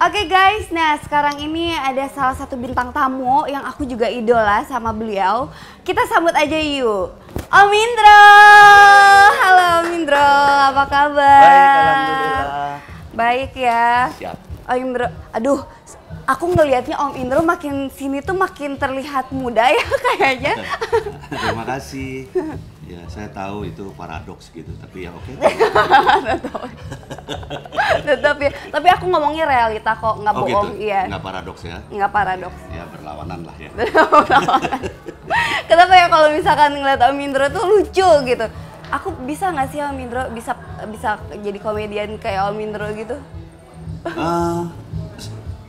Oke guys, nah sekarang ini ada salah satu bintang tamu yang aku juga idola sama beliau. Kita sambut aja yuk. Om Indro! Halo Om Indro, apa kabar? Baik, alhamdulillah. Baik ya. Siap. Om Indro, aduh, aku ngelihatnya Om Indro makin sini tuh makin terlihat muda ya kayaknya. Terima kasih. Ya, saya tahu itu paradoks gitu, tapi ya oke. Tetap ya. Tapi aku ngomongnya realita kok, nggak bohong. Gitu? Iya. Nggak paradoks ya? Nggak paradoks. Ya berlawanan lah ya. Kenapa ya kalau misalkan ngeliat Om Indro tuh lucu gitu? Aku bisa nggak sih Om Indro bisa jadi komedian kayak Om Indro gitu?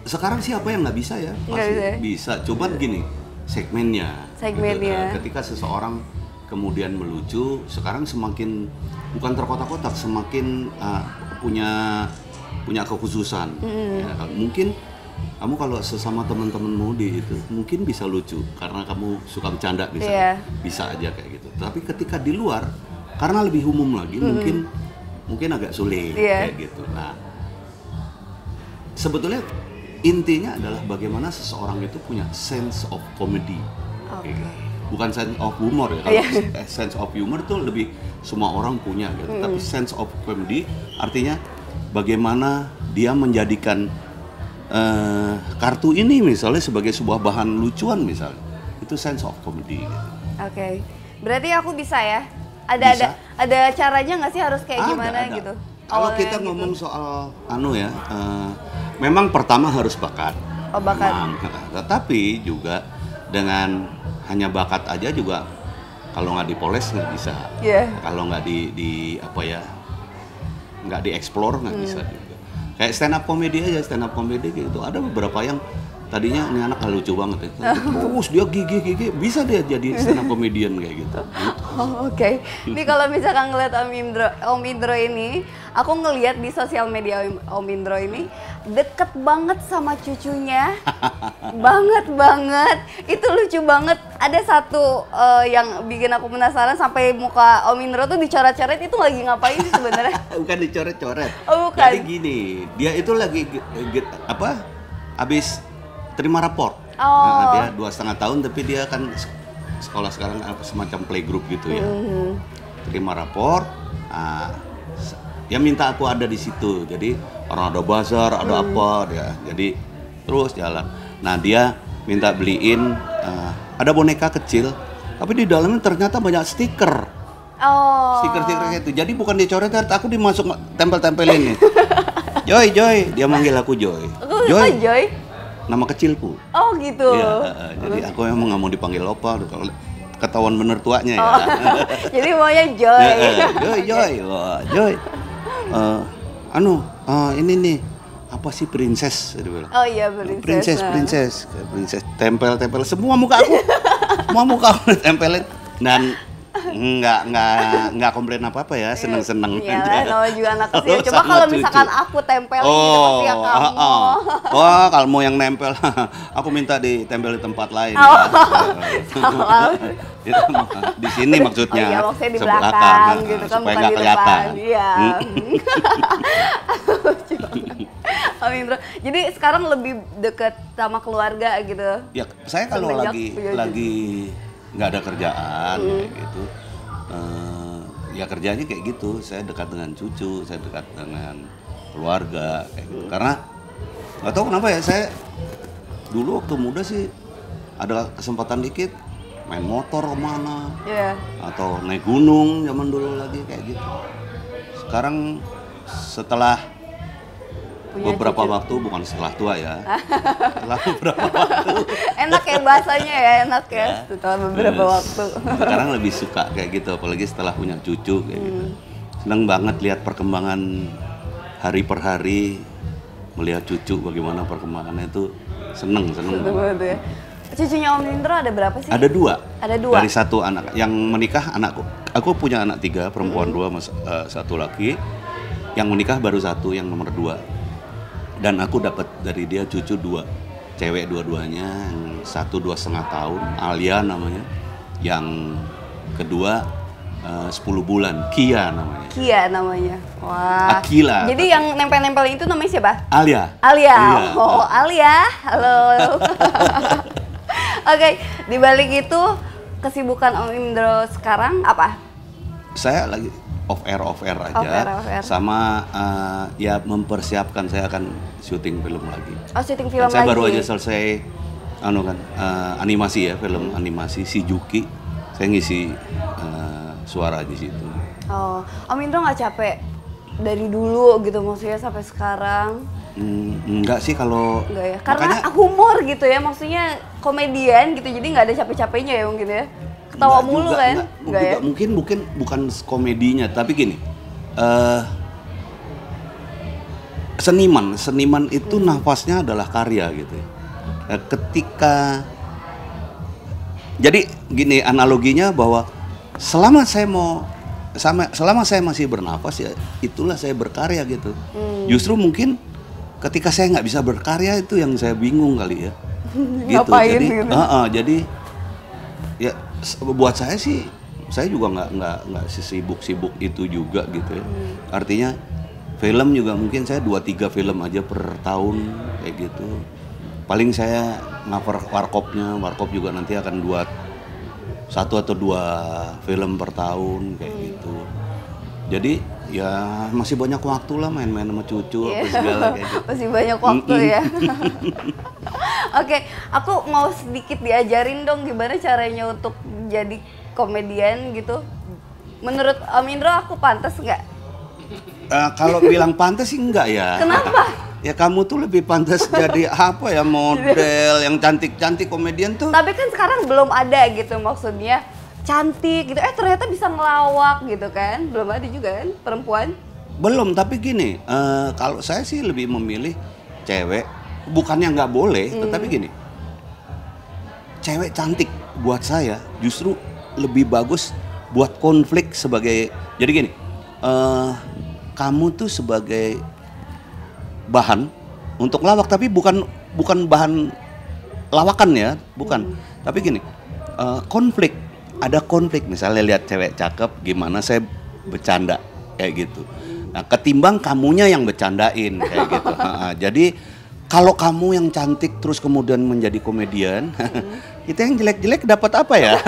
Sekarang siapa yang nggak bisa ya? Pasti bisa. Cuman gini, segmennya. Segmennya. Ketika seseorang kemudian melucu, sekarang semakin bukan terkotak-kotak, semakin punya kekhususan. Ya, mungkin kamu kalau sesama teman-temanmu di itu mungkin bisa lucu karena kamu suka bercanda bisa aja kayak gitu. Tapi ketika di luar karena lebih umum lagi mungkin agak sulit kayak gitu. Nah, sebetulnya intinya adalah bagaimana seseorang itu punya sense of comedy. Okay. Bukan sense of humor ya. Kalau sense of humor tuh lebih semua orang punya gitu. Tapi sense of comedy artinya bagaimana dia menjadikan kartu ini misalnya sebagai sebuah bahan lucuan misalnya. Itu sense of comedy gitu. Oke. Berarti aku bisa ya? Ada caranya nggak sih harus kayak gimana gitu? Kalau kita ngomong soal memang pertama harus bakat. Oh, bakat. Tetapi juga dengan hanya bakat aja juga kalau nggak dipoles nggak bisa. Kalau nggak nggak dieksplor nggak bisa juga. Kayak stand up comedy aja, stand up comedy gitu. Ada beberapa yang tadinya ini anak lucu banget itu. Terus dia gigi bisa dia jadi stand up comedian kayak gitu. Oh, oke. Ini kalau misalkan ngeliat Om Indro ini, aku ngeliat di sosial media Om Indro ini deket banget sama cucunya. banget. Itu lucu banget. Ada satu yang bikin aku penasaran sampai muka Om Indro tuh dicoret-coret, itu lagi ngapain sih sebenarnya? Bukan dicoret-coret. Oh, bukan. Jadi gini, dia itu lagi habis terima raport. Dia 2,5 tahun tapi dia kan sekolah sekarang semacam playgroup gitu ya. Terima raport, dia minta aku ada di situ. Jadi orang ada bazar, ada apa dia. Jadi terus jalan. Nah dia minta beliin ada boneka kecil, tapi di dalamnya ternyata banyak stiker. Stiker itu. Jadi bukan dicoret, aku dimasuk tempel-tempelin nih. Joy, dia manggil aku Joy. Joy? Nama kecilku. Oh gitu. Ya, jadi aku memang nggak mau dipanggil Opa, kalau ketahuan bener tuanya ya. Jadi maunya Joy. Joy. Ini nih apa sih princess? Oh iya princess. Tempel semua muka aku tempelin dan nggak komplain apa ya, seneng aja. Kalau juga anak kecil. Coba kalau misalkan aku tempelin seperti yang kamu. Kalau mau yang nempel, aku minta ditempel di tempat lain. Di sini maksudnya. Oh iya, maksudnya di belakang gitu kan, supaya bukan nggak di kelihatan. Iya. Om Indro, jadi sekarang lebih deket sama keluarga gitu. Ya, saya kalau lagi nggak ada kerjaan kayak gitu, ya kerjanya kayak gitu. Saya dekat dengan cucu, saya dekat dengan keluarga kayak gitu. Karena nggak tahu kenapa ya, saya dulu waktu muda sih ada kesempatan dikit main motor kemana, atau naik gunung zaman dulu lagi kayak gitu. Sekarang setelah beberapa waktu, bukan setelah tua ya, setelah beberapa waktu. Enak ya bahasanya ya, enak ya, setelah beberapa waktu. Sekarang lebih suka kayak gitu, apalagi setelah punya cucu kayak gitu. Seneng banget lihat perkembangan hari per hari, melihat cucu bagaimana perkembangannya itu seneng banget. Ya. Cucunya Om Indro ada berapa sih? Ada dua. Dari satu anak, yang menikah anakku. Aku punya anak 3, perempuan 2, satu laki. Yang menikah baru 1, yang nomor 2. Dan aku dapat dari dia cucu 2, cewek dua-duanya. Yang 1 2,5 tahun, Alia namanya. Yang kedua 10 bulan. Kia namanya. Kia namanya. Wah. Akila. Jadi yang nempel-nempel itu namanya siapa? Alia. Alia. Iya. Oh, Alia. Halo. Oke, di balik itu kesibukan Om Indro sekarang apa? Saya lagi off air aja. Off air. Sama ya mempersiapkan saya akan syuting film lagi. Oh, syuting film saya lagi. baru aja selesai animasi ya, film animasi Shijuki. Saya ngisi suara di situ. Oh, Om Indro nggak capek dari dulu gitu maksudnya sampai sekarang? Enggak sih kalau Enggak ya, karena humor gitu ya, maksudnya komedian gitu, jadi nggak ada capek-capeknya ya mungkin ya. Ketawa mulu kan? Enggak ya? Mungkin bukan komedinya, tapi gini. Seniman itu nafasnya adalah karya gitu. Ketika jadi gini analoginya bahwa selama saya masih bernafas ya itulah saya berkarya gitu. Justru mungkin ketika saya nggak bisa berkarya itu yang saya bingung kali ya. Gitu. Ngapain Jadi, gitu? Jadi ya buat saya sih saya juga nggak sibuk itu juga gitu ya. Artinya film juga mungkin saya 2-3 film aja per tahun kayak gitu. Paling saya cover warkop juga nanti akan 1 atau 2 film per tahun kayak gitu. Jadi ya masih banyak waktu lah main-main sama cucu apa segala kayak gitu. Masih banyak waktu ya. Oke, aku mau sedikit diajarin dong gimana caranya untuk jadi komedian gitu. Menurut Om Indro aku pantas nggak? Kalau bilang pantas sih enggak ya. Kenapa? Ya kamu tuh lebih pantas jadi apa ya, model yang cantik-cantik komedian tuh. Tapi kan sekarang belum ada gitu maksudnya cantik gitu. Ternyata bisa ngelawak gitu kan. Belum ada juga kan perempuan. Belum, tapi gini, kalau saya sih lebih memilih cewek, bukannya nggak boleh, tetapi gini, cewek cantik buat saya justru lebih bagus buat konflik sebagai, jadi gini, kamu tuh sebagai bahan untuk lawak, tapi bukan bahan lawakan ya, bukan, tapi gini, konflik, ada konflik, misalnya lihat cewek cakep, gimana saya bercanda kayak gitu. Nah, ketimbang kamunya yang bercandain kayak gitu. Jadi kalau kamu yang cantik terus kemudian menjadi komedian, kita yang jelek-jelek dapat apa ya?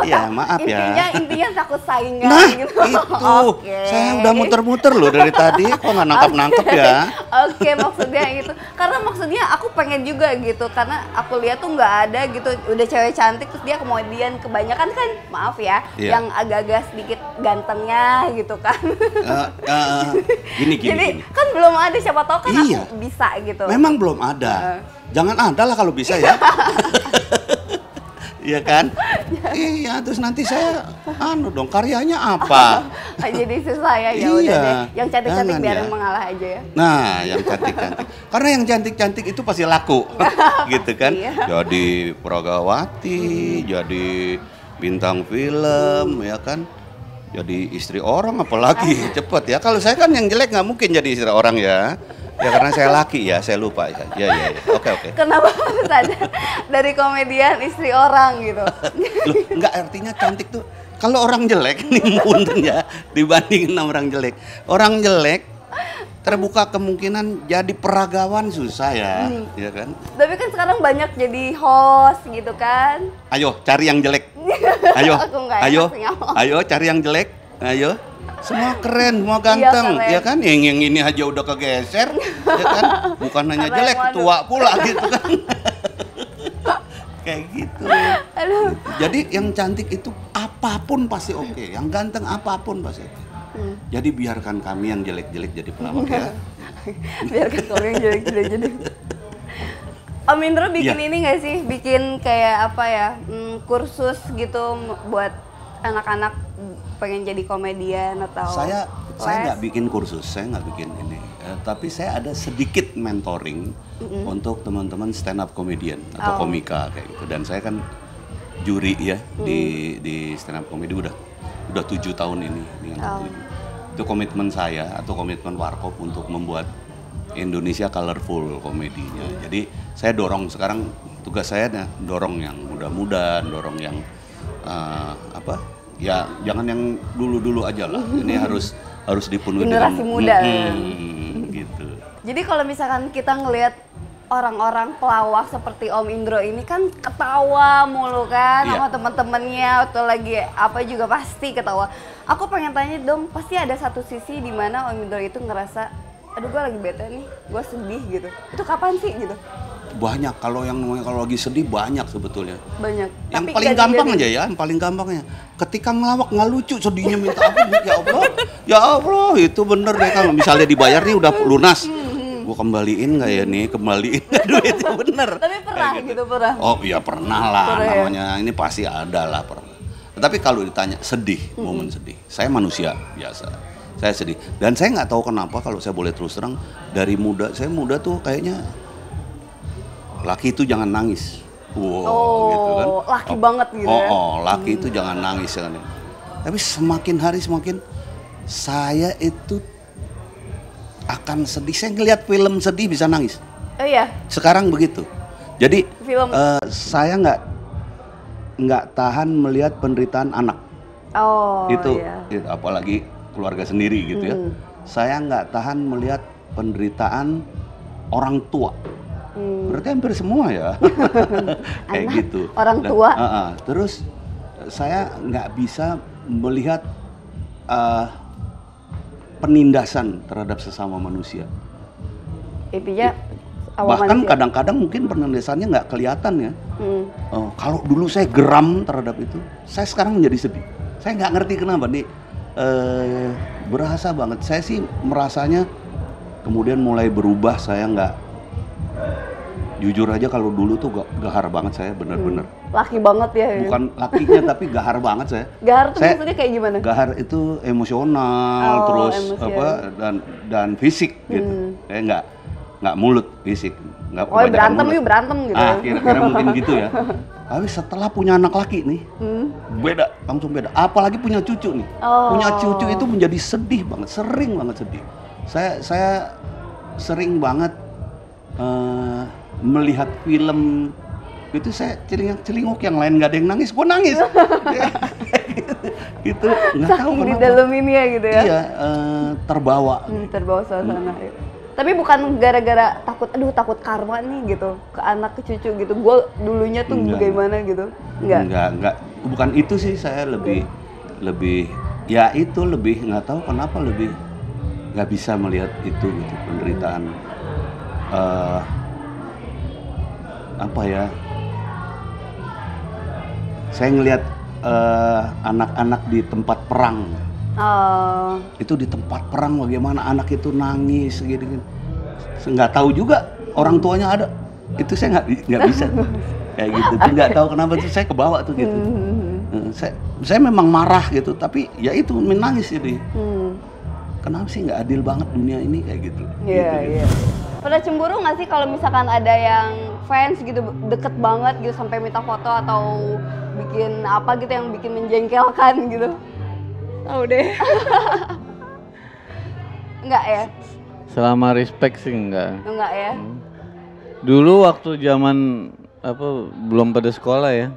Ya maaf ya. Intinya takut saingan Nah gitu. itu, saya udah muter-muter loh dari tadi, kok nggak nangkap-nangkap ya? Oke, maksudnya gitu. Karena maksudnya aku pengen juga gitu, karena aku lihat tuh nggak ada gitu, udah cewek cantik terus dia komedian, kebanyakan kan, maaf ya, yang agak-agak sedikit gantengnya gitu kan. Gini. Kan belum ada, siapa tahu kan aku bisa gitu. Memang belum ada. Jangan ada lah kalau bisa ya. Iya kan? Iya, terus nanti saya karyanya apa? Jadi susah ya, ya udah deh. Yang cantik-cantik biar yang mengalah aja ya. Nah, yang cantik-cantik. Karena yang cantik-cantik itu pasti laku. Gitu kan? Jadi Pragawati, jadi bintang film, ya kan? Jadi istri orang apalagi cepet ya. Kalau saya kan yang jelek nggak mungkin jadi istri orang ya. Ya karena saya laki ya, saya lupa ya. Ya. Oke. Kenapa harus ada dari komedian istri orang gitu? Loh, enggak, artinya cantik tuh. Kalau orang jelek nih punten ya, dibandingin sama orang jelek. Orang jelek terbuka kemungkinan jadi peragawan susah ya, ya kan? Tapi kan sekarang banyak jadi host gitu kan? Ayo cari yang jelek. Ayo, ayo cari yang jelek. Ayo. Semua keren, semua ganteng, ya kan? Yang ini aja udah kegeser, ya kan? Bukan hanya jelek, tua pula gitu kan? Kayak gitu. Aduh. Jadi yang cantik itu apapun pasti oke, yang ganteng apapun pasti oke. Jadi biarkan kami yang jelek-jelek jadi pelawak ya. Biarkan kami yang jelek-jelek jadi. Om Indro bikin ini nggak sih? Bikin kayak apa ya? Kursus gitu buat anak-anak pengen jadi komedian atau saya nggak bikin kursus, saya nggak bikin ini, tapi saya ada sedikit mentoring untuk teman-teman stand up comedian atau komika kayak gitu. Dan saya kan juri ya di stand up comedy udah 7 tahun ini yang itu komitmen saya atau komitmen Warkop untuk membuat Indonesia colorful komedinya. Jadi saya dorong sekarang, tugas saya dorong yang muda-muda, dorong yang ya jangan yang dulu-dulu aja lah. Ini harus dipenuhi generasi dengan muda. Gitu. Jadi kalau misalkan kita ngelihat orang-orang pelawak seperti Om Indro ini kan ketawa mulu kan sama teman-temannya atau lagi apa juga pasti ketawa. Aku pengen tanya dong, pasti ada satu sisi di mana Om Indro itu ngerasa, aduh gue lagi bete nih, gue sedih gitu. Itu kapan sih gitu? Banyak, kalau lagi sedih banyak sebetulnya. Banyak. Yang Tapi paling gampang aja ya, yang paling gampangnya. Ketika ngelawak nggak lucu, sedihnya minta ampun, ya Allah, itu bener deh kalau misalnya dibayar nih udah lunas. Gue kembaliin nggak ya nih, kembaliin duitnya bener. Tapi pernah gitu pernah? Oh iya pernah lah, pernah, namanya ya? Ini pasti ada lah pernah. Tapi kalau ditanya sedih, momen sedih, saya manusia biasa. Saya sedih, dan saya nggak tahu kenapa kalau saya boleh terus terang, dari muda, saya muda tuh kayaknya laki itu jangan nangis. Wow, gitu kan. Laki banget gitu ya. Laki itu jangan nangis kan. Tapi semakin hari semakin saya itu akan sedih. Saya ngelihat film sedih bisa nangis. Oh iya. Sekarang begitu. Jadi film saya nggak tahan melihat penderitaan anak. Oh itu, iya. Itu apalagi keluarga sendiri gitu ya. Saya nggak tahan melihat penderitaan orang tua. Berarti hampir semua ya. Kayak Anak, gitu. orang tua. Terus saya nggak bisa melihat penindasan terhadap sesama manusia. Intinya Bahkan kadang-kadang mungkin penindasannya nggak kelihatan ya. Kalau dulu saya geram terhadap itu, saya sekarang menjadi sedih. Saya nggak ngerti kenapa nih. Berasa banget. Saya sih merasanya kemudian mulai berubah. Saya nggak, jujur aja kalau dulu tuh gahar banget saya, bener-bener. Laki banget ya. Bukan lakinya tapi gahar banget saya. Gahar tuh maksudnya kayak gimana? Gahar itu emosional, terus dan fisik gitu. Kayak nggak mulut, fisik. Nggak berantem mulut. Berantem gitu. Kira-kira mungkin gitu ya. Tapi setelah punya anak laki nih, beda, langsung beda. Apalagi punya cucu nih. Punya cucu itu menjadi sedih banget, sering banget sedih. Saya sering banget melihat film itu, saya celinguk yang lain nggak ada yang nangis, gue nangis. Gitu, nggak tahu kenapa. Di dalam ini ya gitu ya. Iya, terbawa. Terbawa suasana. Tapi bukan gara-gara takut karma nih gitu ke anak ke cucu gitu. Gue dulunya tuh bagaimana gitu. Enggak. Bukan itu sih, saya lebih ya itu lebih nggak tahu kenapa lebih nggak bisa melihat itu gitu, penderitaan. Apa ya, saya ngelihat anak-anak di tempat perang. Itu di tempat perang bagaimana anak itu nangis gitu. Nggak tahu juga orang tuanya ada. Itu saya nggak bisa kayak gitu. Nggak tahu kenapa tuh saya kebawa tuh gitu. Saya memang marah gitu, tapi ya itu menangis jadi. Kenapa sih nggak adil banget dunia ini kayak gitu? Iya. Pernah cemburu nggak sih kalau misalkan ada yang fans gitu deket banget gitu sampai minta foto atau bikin apa gitu yang bikin menjengkelkan gitu? Tahu deh. Enggak ya? Selama respect sih enggak. Enggak ya? Dulu waktu zaman belum pada sekolah ya.